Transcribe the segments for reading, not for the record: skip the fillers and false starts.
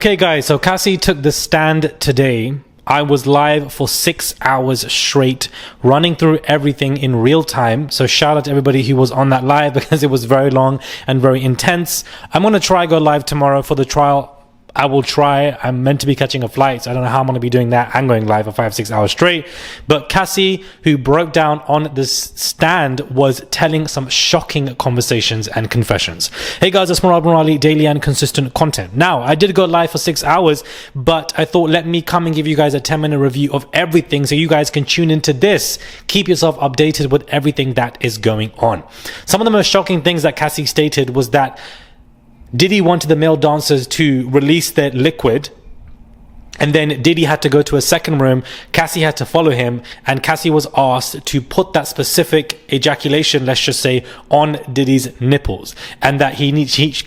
Okay guys, so Cassie took the stand today. I was live for 6 hours straight, running through everything in real time. So shout out to everybody who was on that live because it was very long and very intense. I'm going to try go live tomorrow for the trial. I will try. I'm meant to be catching a flight, so I don't know how I'm going to be doing that and going live for 5-6 hours straight. But Cassie, who broke down on this stand, was telling some shocking conversations and confessions. Hey guys, it's Murad Murali, daily and consistent content. Now, I did go live for 6 hours, but I thought let me come and give you guys a 10-minute review of everything so you guys can tune into this. Keep yourself updated with everything that is going on. Some of the most shocking things that Cassie stated was that Diddy wanted the male dancers to release their liquid, and then Diddy had to go to a second room. Cassie had to follow him, and Cassie was asked to put that specific ejaculation, let's just say, on Diddy's nipples, and that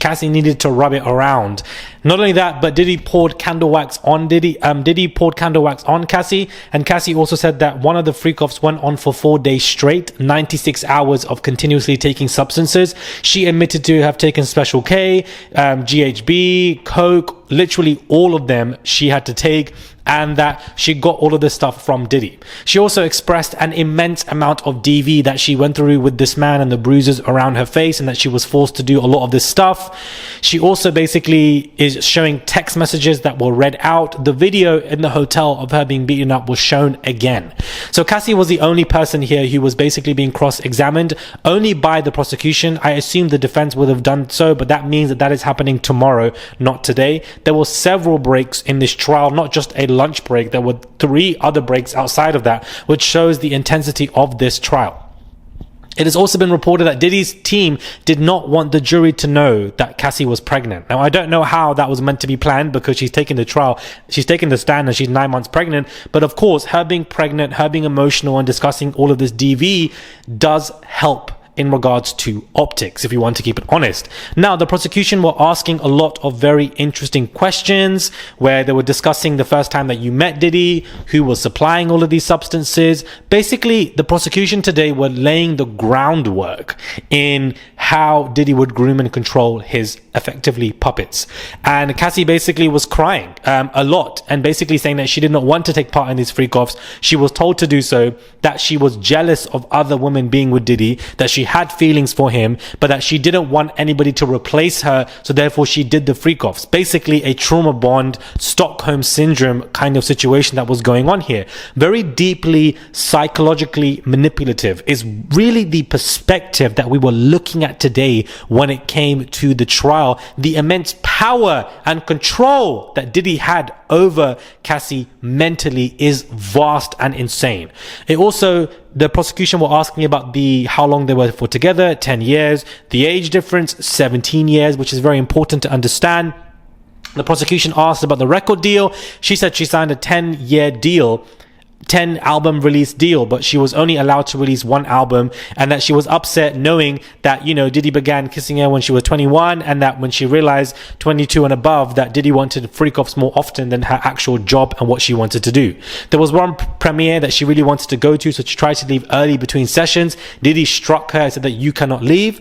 Cassie needed to rub it around. Not only that, but Diddy poured candle wax on Diddy poured candle wax on Cassie, and Cassie also said that one of the freak-offs went on for 4 days straight, 96 hours of continuously taking substances. She admitted to have taken Special K, GHB, Coke, literally all of them she had to take, and that she got all of this stuff from Diddy. She also expressed an immense amount of DV that she went through with this man and the bruises around her face, and that she was forced to do a lot of this stuff. She also basically is showing text messages that were read out. The video in the hotel of her being beaten up was shown again. So Cassie was the only person here who was basically being cross-examined, only by the prosecution. I assume the defense would have done so, but that means that that is happening tomorrow, not today. There were several breaks in this trial, not just a lunch break. There were 3 other breaks outside of that, which shows the intensity of this trial. It has also been reported that Diddy's team did not want the jury to know that Cassie was pregnant. Now, I don't know how that was meant to be planned, because she's taking the stand and she's 9 months pregnant. But of course, her being pregnant, her being emotional and discussing all of this DV does help in regards to optics, if you want to keep it honest. Now, the prosecution were asking a lot of very interesting questions, where they were discussing the first time that you met Diddy, who was supplying all of these substances. Basically, the prosecution today were laying the groundwork in how Diddy would groom and control his effectively puppets. And Cassie basically was crying a lot, and basically saying that she did not want to take part in these freak-offs. She was told to do so, that she was jealous of other women being with Diddy, that she had feelings for him, but that she didn't want anybody to replace her, so therefore she did the freak-offs. Basically a trauma bond, Stockholm syndrome kind of situation that was going on here. Very deeply psychologically manipulative is really the perspective that we were looking at today when it came to the trial. The immense power and control that Diddy had over Cassie mentally is vast and insane. It also, the prosecution were asking about how long they were for together, 10 years, the age difference, 17 years, which is very important to understand. The prosecution asked about the record deal. She said she signed a 10-year deal, 10 album release deal, but she was only allowed to release 1 album, and that she was upset knowing that, Diddy began kissing her when she was 21, and that when she realized 22 and above that Diddy wanted freak-offs more often than her actual job and what she wanted to do. There was one premiere that she really wanted to go to, so she tried to leave early between sessions. Diddy struck her and said that you cannot leave.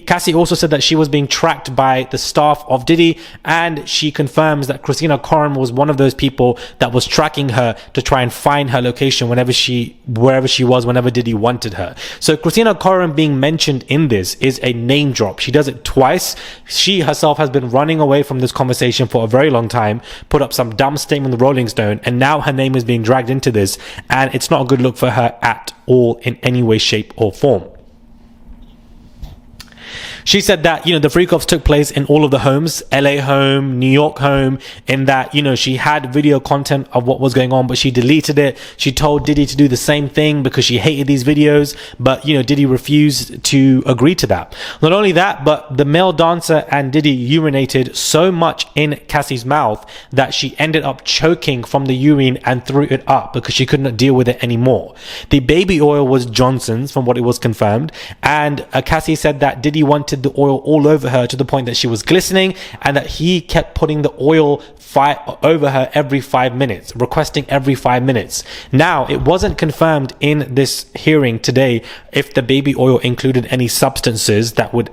Cassie also said that she was being tracked by the staff of Diddy, and she confirms that Christina Koren was one of those people that was tracking her to try and find her location wherever she was, whenever Diddy wanted her. So Christina Koren being mentioned in this is a name drop. She does it twice. She herself has been running away from this conversation for a very long time, put up some dumb statement in the Rolling Stone, and now her name is being dragged into this, and it's not a good look for her at all in any way, shape or form. She said that, the freak-offs took place in all of the homes, LA home, New York home, in that, she had video content of what was going on, but she deleted it. She told Diddy to do the same thing because she hated these videos, but, Diddy refused to agree to that. Not only that, but the male dancer and Diddy urinated so much in Cassie's mouth that she ended up choking from the urine and threw it up because she could not deal with it anymore. The baby oil was Johnson's, from what it was confirmed, and Cassie said that Diddy wanted spurted the oil all over her to the point that she was glistening, and that he kept putting the oil over her every 5 minutes, requesting every 5 minutes. Now, it wasn't confirmed in this hearing today if the baby oil included any substances that would,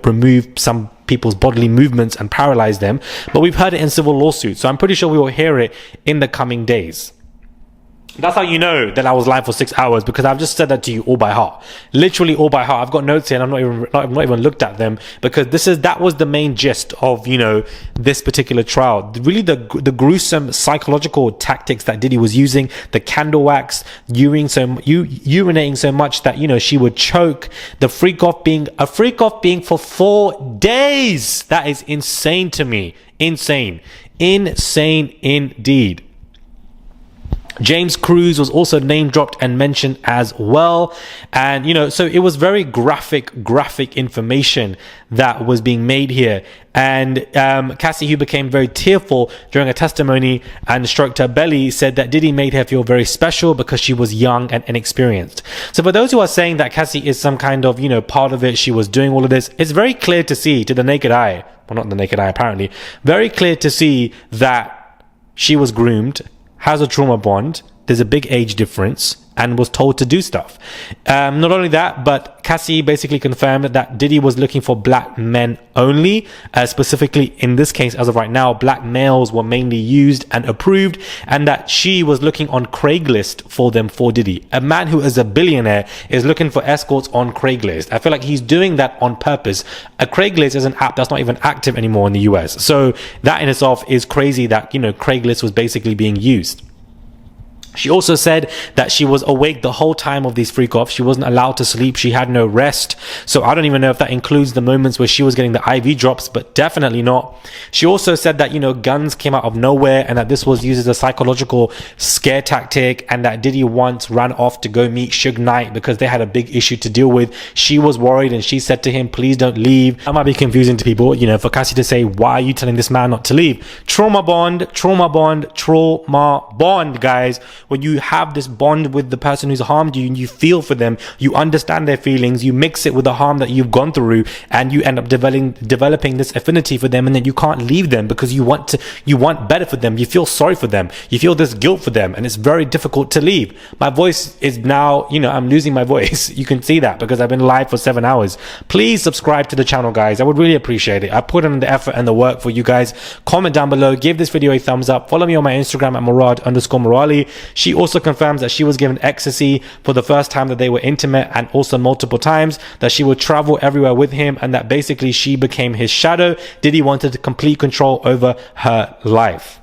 remove some people's bodily movements and paralyze them, but we've heard it in civil lawsuits, so I'm pretty sure we will hear it in the coming days. That's how you know that I was live for 6 hours, because I've just said that to you all by heart, literally all by heart. I've got notes here and I've not even looked at them, because that was the main gist of this particular trial. Really, the gruesome psychological tactics that Diddy was using, the candle wax, urinating so much that she would choke, the freak off being for 4 days. That is insane to me. Insane indeed. James Cruz was also name dropped and mentioned as well. And, so it was very graphic information that was being made here. And Cassie, who became very tearful during a testimony and stroked her belly, said that Diddy made her feel very special because she was young and inexperienced. So for those who are saying that Cassie is some kind of, part of it, she was doing all of this, it's very clear to see to the naked eye, well, not the naked eye apparently, very clear to see that she was groomed, has a trauma bond, there's a big age difference, and was told to do stuff. Not only that, but Cassie basically confirmed that Diddy was looking for black men only. Specifically, in this case, as of right now, black males were mainly used and approved, and that she was looking on Craigslist for them for Diddy. A man who is a billionaire is looking for escorts on Craigslist. I feel like he's doing that on purpose. A Craigslist is an app that's not even active anymore in the US. So that in itself is crazy that, Craigslist was basically being used. She also said that she was awake the whole time of these freak-offs. She wasn't allowed to sleep. She had no rest. So I don't even know if that includes the moments where she was getting the IV drops, but definitely not. She also said that, guns came out of nowhere, and that this was used as a psychological scare tactic, and that Diddy once ran off to go meet Suge Knight because they had a big issue to deal with. She was worried, and she said to him, please don't leave. That might be confusing to people, for Cassie to say, why are you telling this man not to leave? Trauma bond, guys. When you have this bond with the person who's harmed you, and you feel for them, you understand their feelings, you mix it with the harm that you've gone through, and you end up developing this affinity for them, and then you can't leave them because you want better for them. You feel sorry for them. You feel this guilt for them, and it's very difficult to leave. My voice is now, I'm losing my voice. You can see that because I've been live for 7 hours. Please subscribe to the channel, guys. I would really appreciate it. I put in the effort and the work for you guys. Comment down below. Give this video a thumbs up. Follow me on my Instagram at Murad_Morali. She also confirms that she was given ecstasy for the first time that they were intimate, and also multiple times, that she would travel everywhere with him, and that basically she became his shadow. Diddy wanted complete control over her life.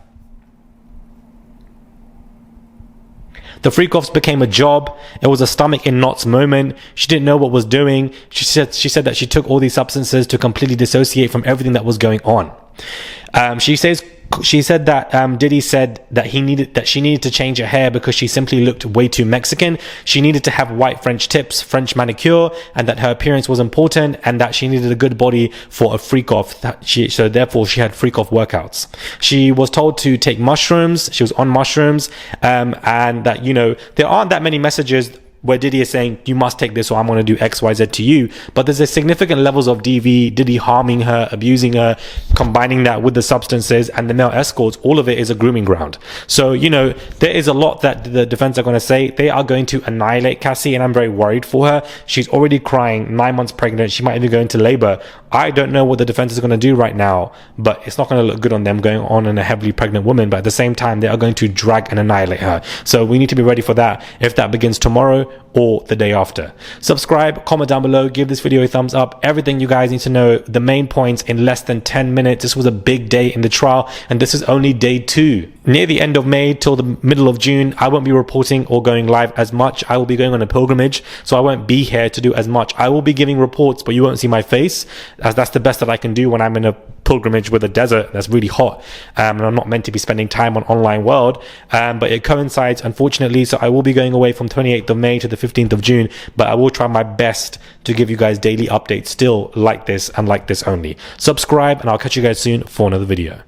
The freak-offs became a job. It was a stomach in knots moment. She didn't know what was doing. She said that she took all these substances to completely dissociate from everything that was going on. She said that Diddy said that she needed to change her hair because she simply looked way too Mexican. She needed to have white French tips, French manicure, and that her appearance was important, and that she needed a good body for a freak off. So therefore she had freak off workouts. She was told to take mushrooms. She was on mushrooms, and that there aren't that many messages where Diddy is saying, you must take this or I'm going to do X, Y, Z to you. But there's a significant levels of Diddy harming her, abusing her, combining that with the substances and the male escorts. All of it is a grooming ground. So, there is a lot that the defense are going to say. They are going to annihilate Cassie, and I'm very worried for her. She's already crying, 9 months pregnant. She might even go into labor. I don't know what the defense is going to do right now, but it's not going to look good on them going on in a heavily pregnant woman. But at the same time, they are going to drag and annihilate her. So we need to be ready for that, if that begins tomorrow or the day after. Subscribe, comment down below, give this video a thumbs up. Everything you guys need to know, the main points in less than 10 minutes. This was a big day in the trial, and this is only day 2. Near the end of May till the middle of June, I won't be reporting or going live as much. I will be going on a pilgrimage, so I won't be here to do as much. I will be giving reports, but you won't see my face, as that's the best that I can do when I'm in a pilgrimage with a desert that's really hot, and I'm not meant to be spending time on online world, but it coincides, unfortunately. So I will be going away from 28th of May to the 15th of June, but I will try my best to give you guys daily updates still like this and like this only. Subscribe, and I'll catch you guys soon for another video.